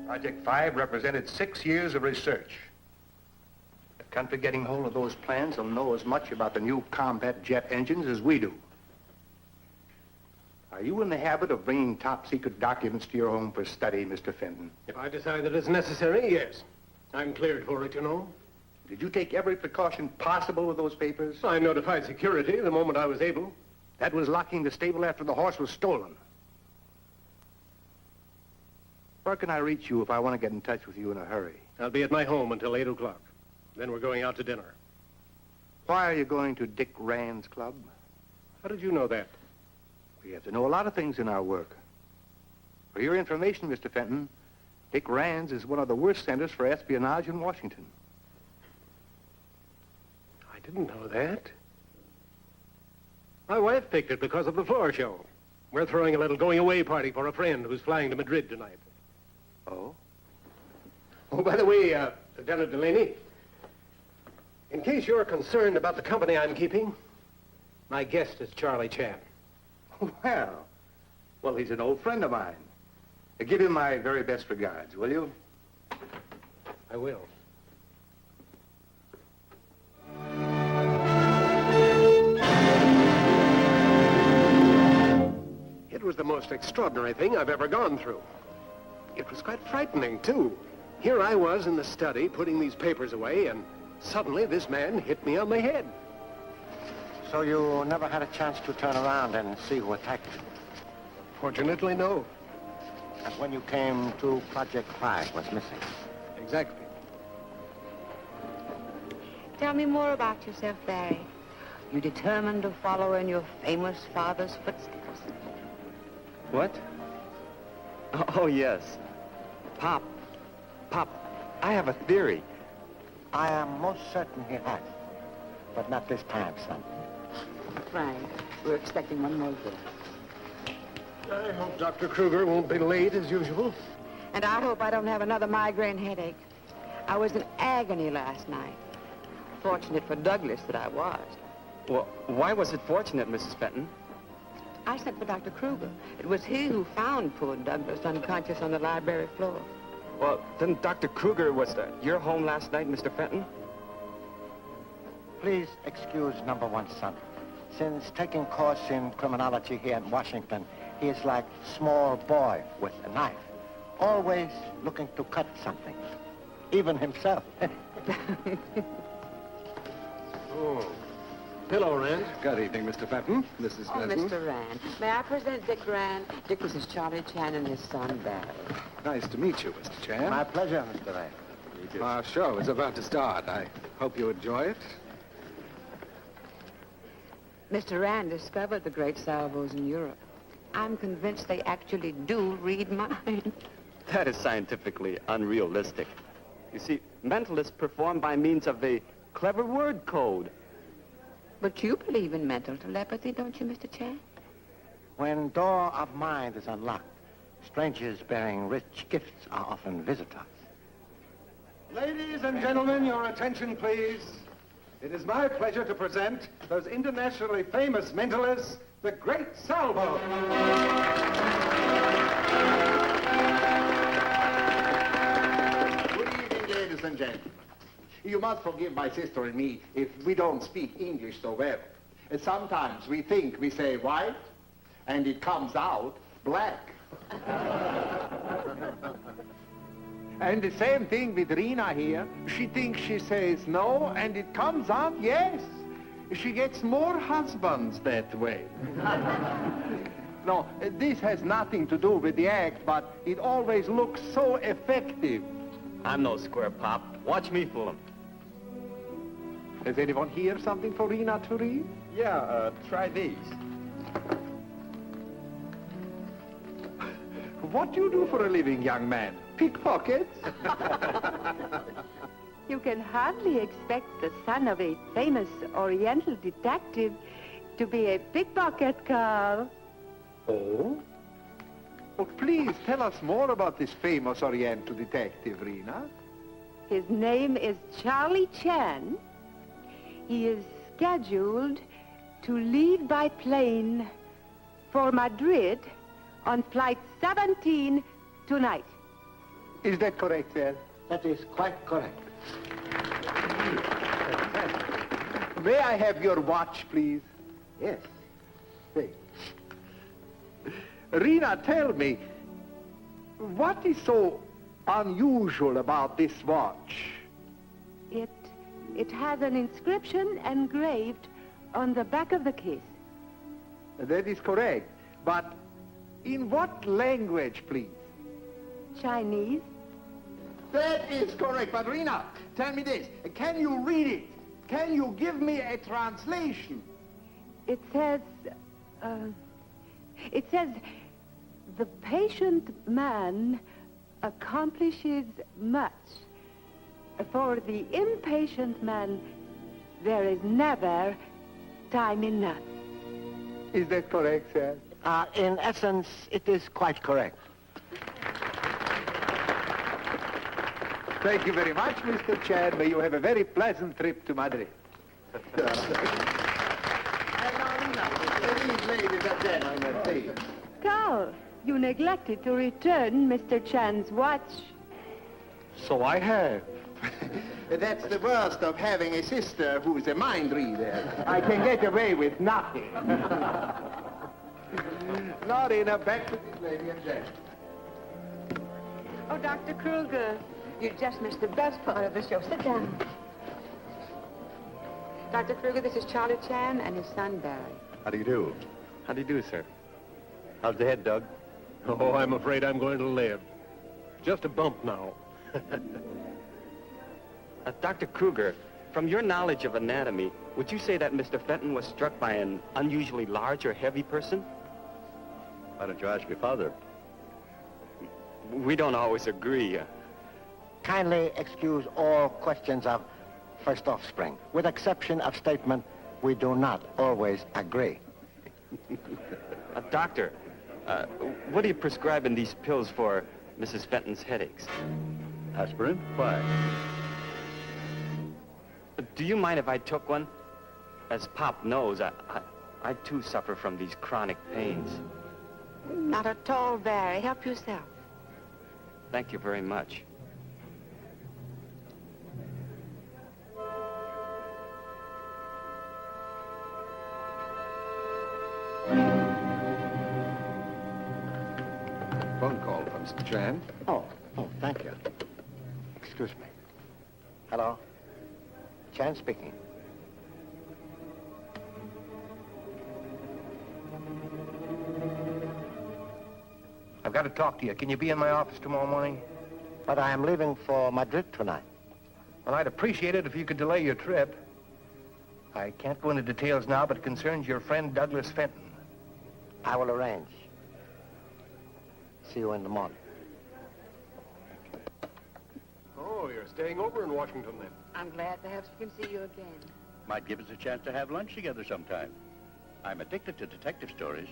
Project 5 represented 6 years of research. The country getting hold of those plans will know as much about the new combat jet engines as we do. Are you in the habit of bringing top-secret documents to your home for study, Mr. Fenton? If I decide that it's necessary, yes. I'm cleared for it, you know. Did you take every precaution possible with those papers? I notified security the moment I was able. That was locking the stable after the horse was stolen. Where can I reach you if I want to get in touch with you in a hurry? I'll be at my home until 8 o'clock. Then we're going out to dinner. Why are you going to Dick Rand's club? How did you know that? We have to know a lot of things in our work. For your information, Mr. Fenton, Dick Rand's is one of the worst centers for espionage in Washington. I didn't know that. My wife picked it because of the floor show. We're throwing a little going-away party for a friend who's flying to Madrid tonight. Oh? Oh, by the way, Lieutenant Delaney, in case you're concerned about the company I'm keeping, my guest is Charlie Chan. Well, he's an old friend of mine. Give him my very best regards, will you? I will. It was the most extraordinary thing I've ever gone through. It was quite frightening, too. Here I was in the study, putting these papers away, and suddenly this man hit me on the head. So you never had a chance to turn around and see who attacked you? Fortunately, no. And when you came to, Project 5 was missing. Exactly. Tell me more about yourself, Barry. You determined to follow in your famous father's footsteps. What? Oh, yes. Pop, I have a theory. I am most certain he has. But not this time, son. Frank, we're expecting one more guest. I hope Dr. Kruger won't be late as usual. And I hope I don't have another migraine headache. I was in agony last night. Fortunate for Douglas that I was. Well, why was it fortunate, Mrs. Fenton? I sent for Dr. Kruger. It was he who found poor Douglas unconscious on the library floor. Well, then Dr. Kruger was at your home last night, Mr. Fenton? Please excuse number one, son. Since taking course in criminology here in Washington, he is like small boy with a knife, always looking to cut something, even himself. Oh. Hello, Rand. Good evening, Mr. Fenton. Mrs. Oh, Pleasant. Mr. Rand. May I present Dick Rand? Dick, this is Charlie Chan and his son, Barry. Nice to meet you, Mr. Chan. My pleasure, Mr. Rand. Our show is about to start. I hope you enjoy it. Mr. Rand discovered the great Salvos in Europe. I'm convinced they actually do read minds. That is scientifically unrealistic. You see, mentalists perform by means of a clever word code. But you believe in mental telepathy, don't you, Mr. Chan? When door of mind is unlocked, strangers bearing rich gifts are often visitors. Ladies and gentlemen, your attention, please. It is my pleasure to present those internationally famous mentalists, the great Salvos. gentlemen, you must forgive my sister and me if we don't speak English so well. Sometimes we think we say white, and it comes out black. And the same thing with Rena here. She thinks she says no, and it comes out yes. She gets more husbands that way. No, this has nothing to do with the act, but it always looks so effective. I'm no square pop. Watch me fool him. Has anyone here something for Rena to read? Yeah, try these. What do you do for a living, young man? Pickpockets? You can hardly expect the son of a famous Oriental detective to be a pickpocket, Carl. Oh? Well, please tell us more about this famous Oriental detective, Rena. His name is Charlie Chan. He is scheduled to leave by plane for Madrid on flight 17 tonight. Is that correct, sir? That is quite correct. May I have your watch, please? Yes. Thanks. Rena, tell me, what is so unusual about this watch? It has an inscription engraved on the back of the case. That is correct. But in what language, please? Chinese. That is correct, but Rena, tell me this. Can you read it? Can you give me a translation? It says, the patient man accomplishes much. For the impatient man, there is never time enough. Is that correct, sir? In essence, it is quite correct. Thank you very much, Mr. Chan. May you have a very pleasant trip to Madrid. And now, Rena, these ladies and gentlemen, please. Carl, you neglected to return Mr. Chan's watch. So I have. That's the worst of having a sister who is a mind reader. I can get away with nothing. Now, Rena, back to this lady and gentleman. Oh, Dr. Kruger, you just missed the best part of the show. Sit down. Dr. Kruger, this is Charlie Chan and his son, Barry. How do you do? How do you do, sir? How's the head, Doug? Oh, I'm afraid I'm going to live. Just a bump now. Dr. Kruger, from your knowledge of anatomy, would you say that Mr. Fenton was struck by an unusually large or heavy person? Why don't you ask your father? We don't always agree. Kindly excuse all questions of first offspring. With exception of statement, we do not always agree. Doctor, what do you prescribe in these pills for Mrs. Fenton's headaches? Aspirin? Why? Do you mind if I took one? As Pop knows, I too suffer from these chronic pains. Not at all, Barry. Help yourself. Thank you very much. Phone call from Mr. Chan. Oh, thank you. Excuse me. Hello? Chan speaking. I've got to talk to you. Can you be in my office tomorrow morning? But I am leaving for Madrid tonight. Well, I'd appreciate it if you could delay your trip. I can't go into details now, but it concerns your friend Douglas Fenton. I will arrange. See you in the morning. Oh, you're staying over in Washington then? I'm glad perhaps we can see you again. Might give us a chance to have lunch together sometime. I'm addicted to detective stories.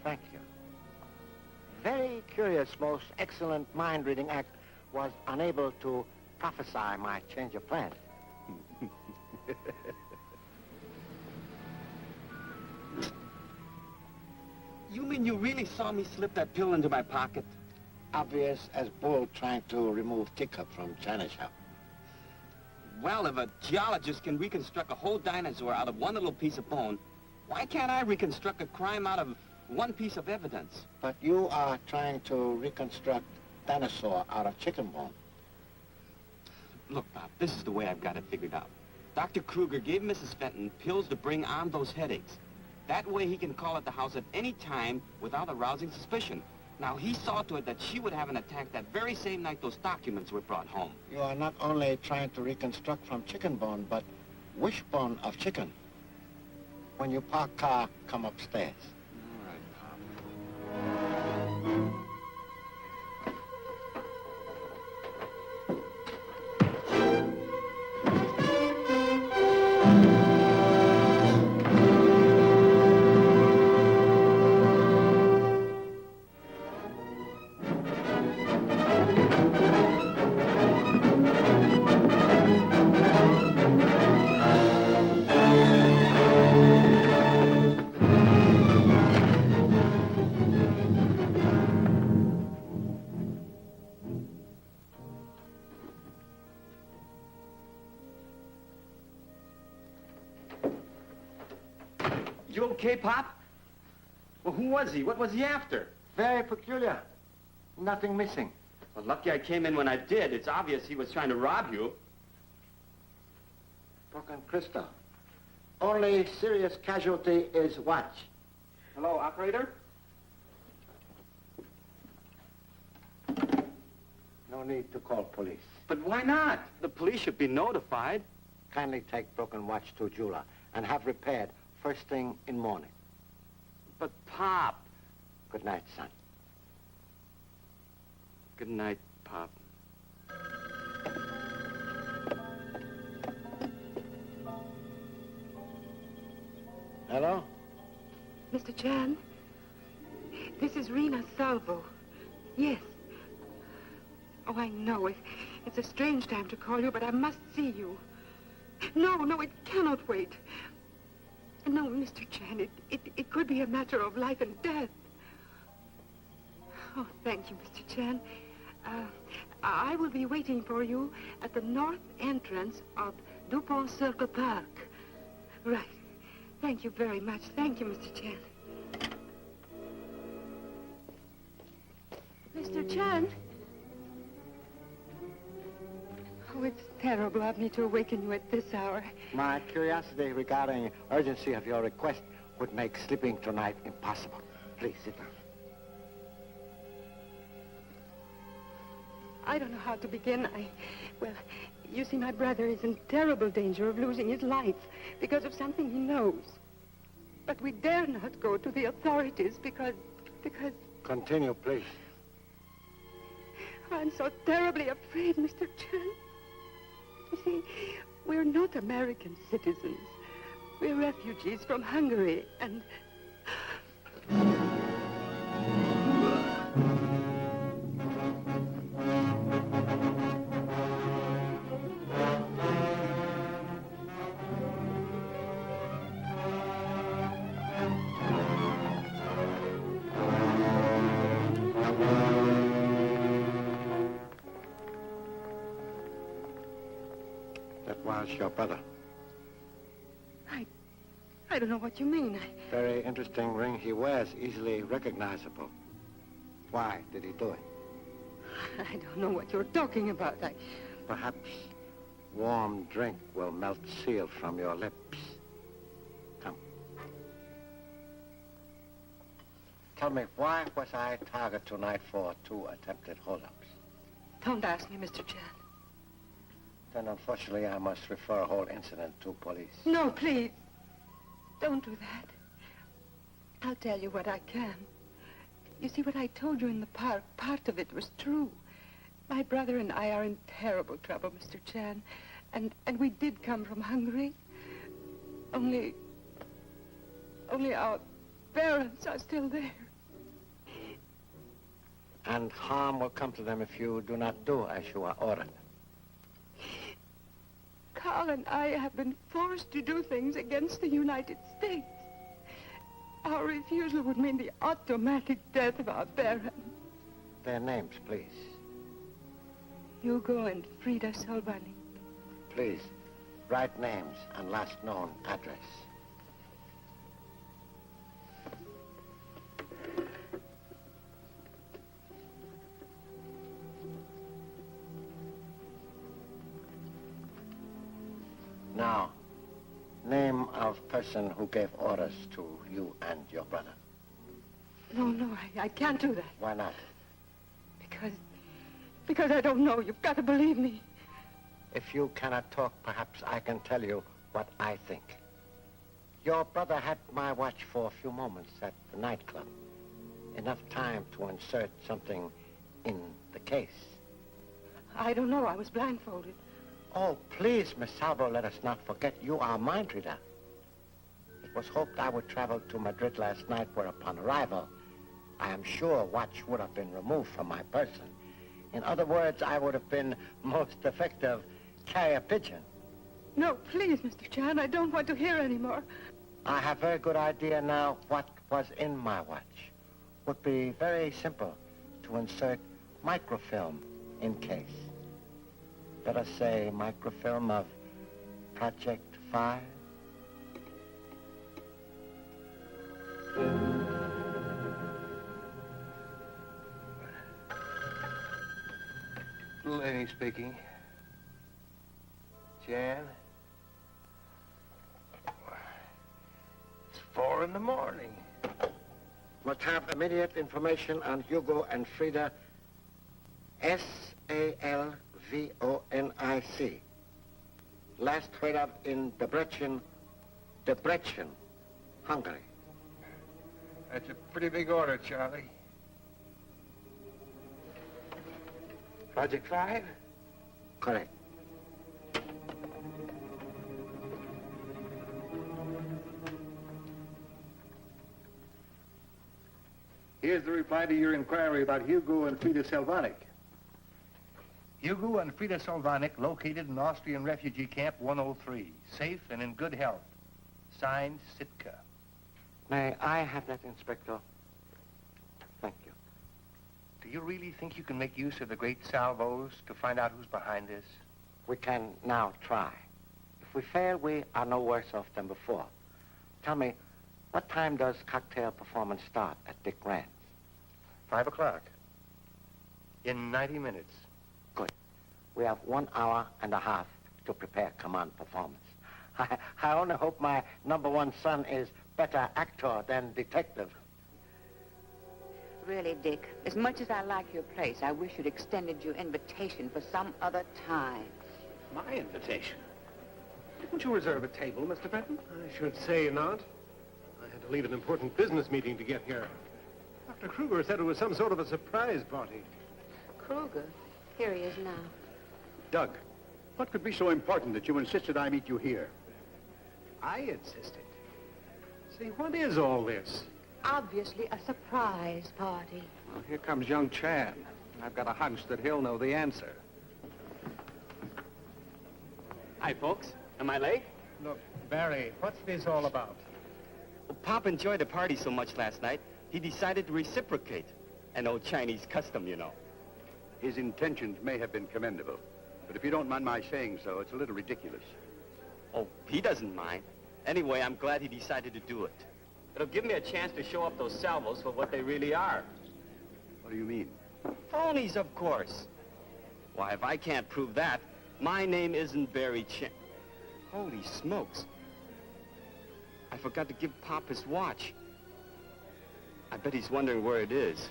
Thank you. Very curious, most excellent mind-reading act was unable to prophesy my change of plans. You mean you really saw me slip that pill into my pocket? Obvious as bull trying to remove teacup from china shop. Well, if a geologist can reconstruct a whole dinosaur out of one little piece of bone, why can't I reconstruct a crime out of one piece of evidence? But you are trying to reconstruct dinosaur out of chicken bone. Look, Bob, this is the way I've got it figured out. Dr. Kruger gave Mrs. Fenton pills to bring on those headaches. That way he can call at the house at any time without arousing suspicion. Now, he saw to it that she would have an attack that very same night those documents were brought home. You are not only trying to reconstruct from chicken bone, but wishbone of chicken. When you park car, come upstairs. All right, Pop. You okay, Pop? Well, who was he? What was he after? Very peculiar. Nothing missing. Well, lucky I came in when I did. It's obvious he was trying to rob you. Broken crystal. Only serious casualty is watch. Hello, operator? No need to call police. But why not? The police should be notified. Kindly take broken watch to jeweler and have repaired first thing in morning. But, Pop. Good night, son. Good night, Pop. Hello? Mr. Chan, this is Rena Salvo. Yes. Oh, I know it. It's a strange time to call you, but I must see you. No, it cannot wait. No, Mr. Chan, it could be a matter of life and death. Oh, thank you, Mr. Chan. I will be waiting for you at the north entrance of Dupont Circle Park. Right. Thank you very much. Thank you, Mr. Chan. Mr. Chan? Oh, it's terrible of me to awaken you at this hour. My curiosity regarding urgency of your request would make sleeping tonight impossible. Please sit down. I don't know how to begin. Well, you see, my brother is in terrible danger of losing his life because of something he knows. But we dare not go to the authorities because... Continue, please. I'm so terribly afraid, Mr. Chan. You see, we're not American citizens. We're refugees from Hungary, and... Your brother. I don't know what you mean. Very interesting ring he wears, easily recognizable. Why did he do it? I don't know what you're talking about. Perhaps warm drink will melt seal from your lips. Come. Tell me, why was I target tonight for 2 attempted holdups? Don't ask me, Mr. Chan. Then, unfortunately, I must refer a whole incident to police. No, please. Don't do that. I'll tell you what I can. You see, what I told you in the park, part of it was true. My brother and I are in terrible trouble, Mr. Chan. And we did come from Hungary. Only our parents are still there. And harm will come to them if you do not do as you are ordered. Carl and I have been forced to do things against the United States. Our refusal would mean the automatic death of our parents. Their names, please. Hugo and Frida Solvani. Please, write names and last known address. Now, name of person who gave orders to you and your brother. No, I can't do that. Why not? Because I don't know. You've got to believe me. If you cannot talk, perhaps I can tell you what I think. Your brother had my watch for a few moments at the nightclub. Enough time to insert something in the case. I don't know. I was blindfolded. Oh, please, Miss Salvo, let us not forget you are a mind reader. It was hoped I would travel to Madrid last night, where upon arrival, I am sure a watch would have been removed from my person. In other words, I would have been most effective carrier pigeon. No, please, Mr. Chan, I don't want to hear any more. I have a very good idea now what was in my watch. Would be very simple to insert microfilm in case. Let us say microfilm of Project 5. Lady speaking. Jan? It's 4 in the morning. Must have immediate information on Hugo and Frida. Salvonic. Last heard of in Debrecen, Hungary. That's a pretty big order, Charlie. Project 5? Correct. Here's the reply to your inquiry about Hugo and Frida Salvonic. Hugo and Frida Salvonic located in Austrian refugee camp 103, safe and in good health. Signed, Sitka. May I have that, Inspector? Thank you. Do you really think you can make use of the great Salvos to find out who's behind this? We can now try. If we fail, we are no worse off than before. Tell me, what time does cocktail performance start at Dick Rand's? 5 o'clock. In 90 minutes. Good. We have 1 hour and a half to prepare command performance. I only hope my #1 son is better actor than detective. Really, Dick, as much as I like your place, I wish you'd extended your invitation for some other time. My invitation? Didn't you reserve a table, Mr. Fenton? I should say not. I had to leave an important business meeting to get here. Dr. Kruger said it was some sort of a surprise party. Kruger? Here he is now. Doug, what could be so important that you insisted I meet you here? I insisted. See, what is all this? Obviously a surprise party. Well, here comes young Chan. I've got a hunch that he'll know the answer. Hi, folks. Am I late? Look, Barry, what's this all about? Well, Pop enjoyed the party so much last night, he decided to reciprocate. An old Chinese custom, you know. His intentions may have been commendable, but if you don't mind my saying so, it's a little ridiculous. Oh, he doesn't mind. Anyway, I'm glad he decided to do it. It'll give me a chance to show up those Salvos for what they really are. What do you mean? Phonies, of course. Why, if I can't prove that, my name isn't Barry Chan. Holy smokes. I forgot to give Pop his watch. I bet he's wondering where it is.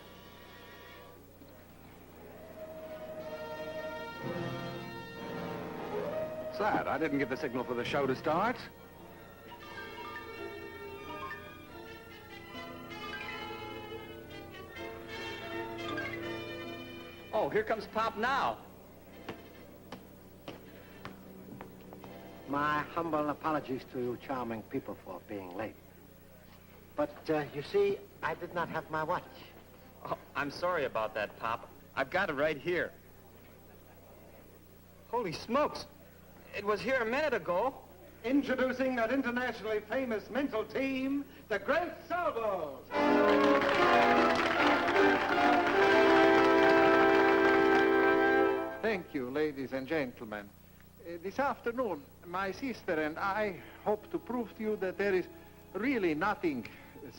What's that? I didn't get the signal for the show to start. Oh, here comes Pop now. My humble apologies to you charming people for being late. But, you see, I did not have my watch. Oh, I'm sorry about that, Pop. I've got it right here. Holy smokes. It was here a minute ago. Introducing that internationally famous mental team, the Great Salvos. Thank you, ladies and gentlemen. This afternoon, my sister and I hope to prove to you that there is really nothing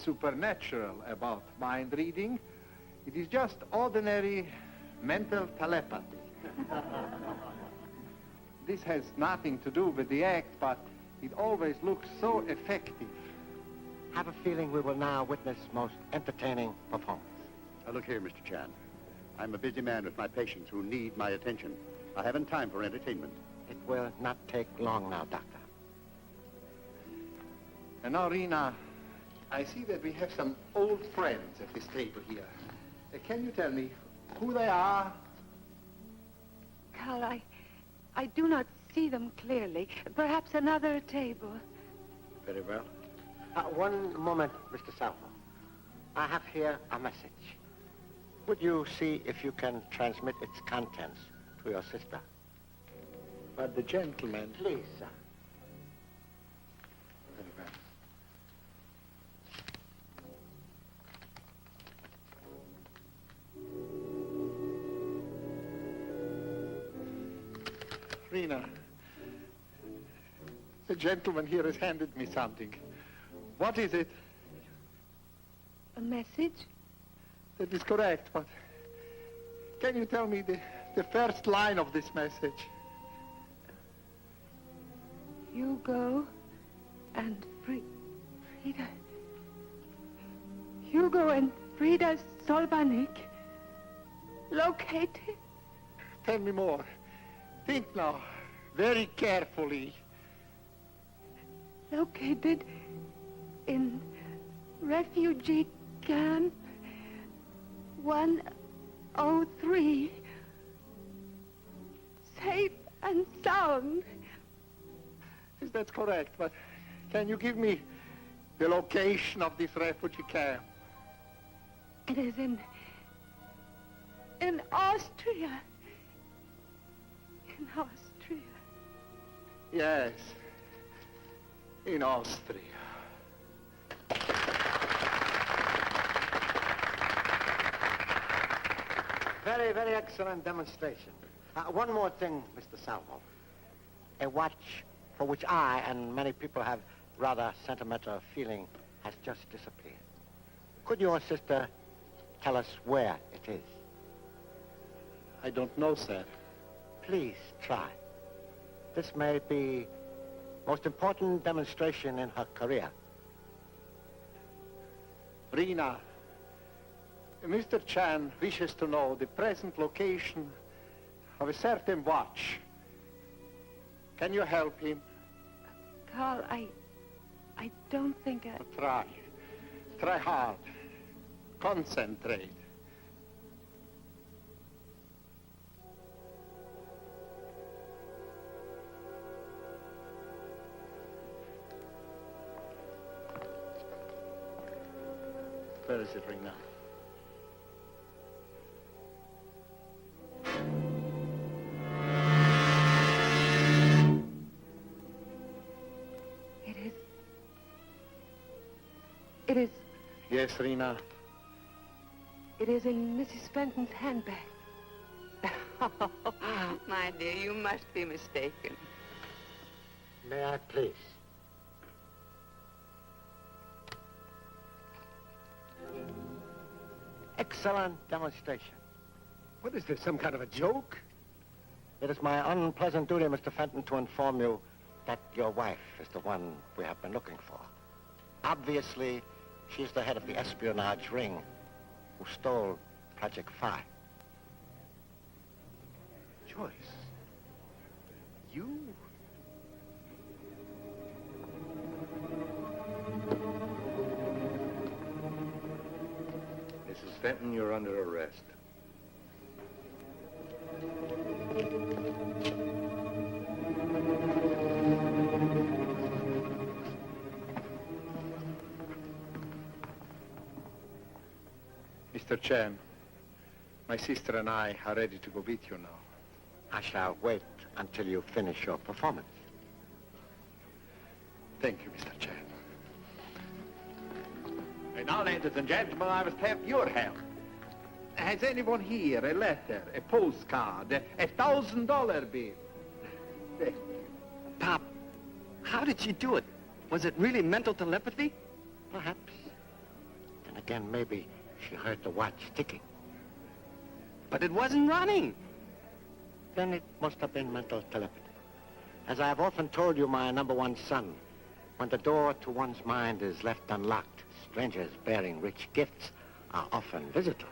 supernatural about mind reading. It is just ordinary mental telepathy. This has nothing to do with the act, but it always looks so effective. I have a feeling we will now witness most entertaining performance. Now look here, Mr. Chan. I'm a busy man with my patients who need my attention. I haven't time for entertainment. It will not take long now, Doctor. And now, Rena, I see that we have some old friends at this table here. Can you tell me who they are? Carl, I do not see them clearly. Perhaps another table. Very well. One moment, Mr. Salvo. I have here a message. Would you see if you can transmit its contents to your sister? But the gentleman... Please, sir. Very well. Rena, the gentleman here has handed me something. What is it? A message? That is correct, but can you tell me the first line of this message? Hugo and Frida. Hugo and Frida Solbanik. Located? Tell me more. Think now, very carefully. Located in refugee camp 103. Safe and sound. Yes, that's correct, but can you give me the location of this refugee camp? It is in Austria. In Austria. Yes, in Austria. Very, very excellent demonstration. One more thing, Mr. Salvo. A watch for which I and many people have rather sentimental feeling has just disappeared. Could your sister tell us where it is? I don't know, sir. Please try. This may be most important demonstration in her career. Rena, Mr. Chan wishes to know the present location of a certain watch. Can you help him? Carl, I don't think I... Try. Try hard. Concentrate. Where is it, Rena? It is... Yes, Rena. It is in Mrs. Fenton's handbag. My dear, you must be mistaken. May I please? Excellent demonstration. What is this, some kind of a joke? It is my unpleasant duty, Mr. Fenton, to inform you that your wife is the one we have been looking for. Obviously, she's the head of the espionage ring who stole Project Phi. Joyce. You? Mrs. Fenton, you're under arrest. Mr. Chan, my sister and I are ready to go with you now. I shall wait until you finish your performance. Thank you, Mr. Chan. And now, ladies and gentlemen, I must have your help. Has anyone here a letter, a postcard, $1,000 bill? Pop, how did she do it? Was it really mental telepathy? Perhaps. Then again, maybe she heard the watch ticking. But it wasn't running. Then it must have been mental telepathy. As I've often told you, my number one son, when the door to one's mind is left unlocked, strangers bearing rich gifts are often visitors.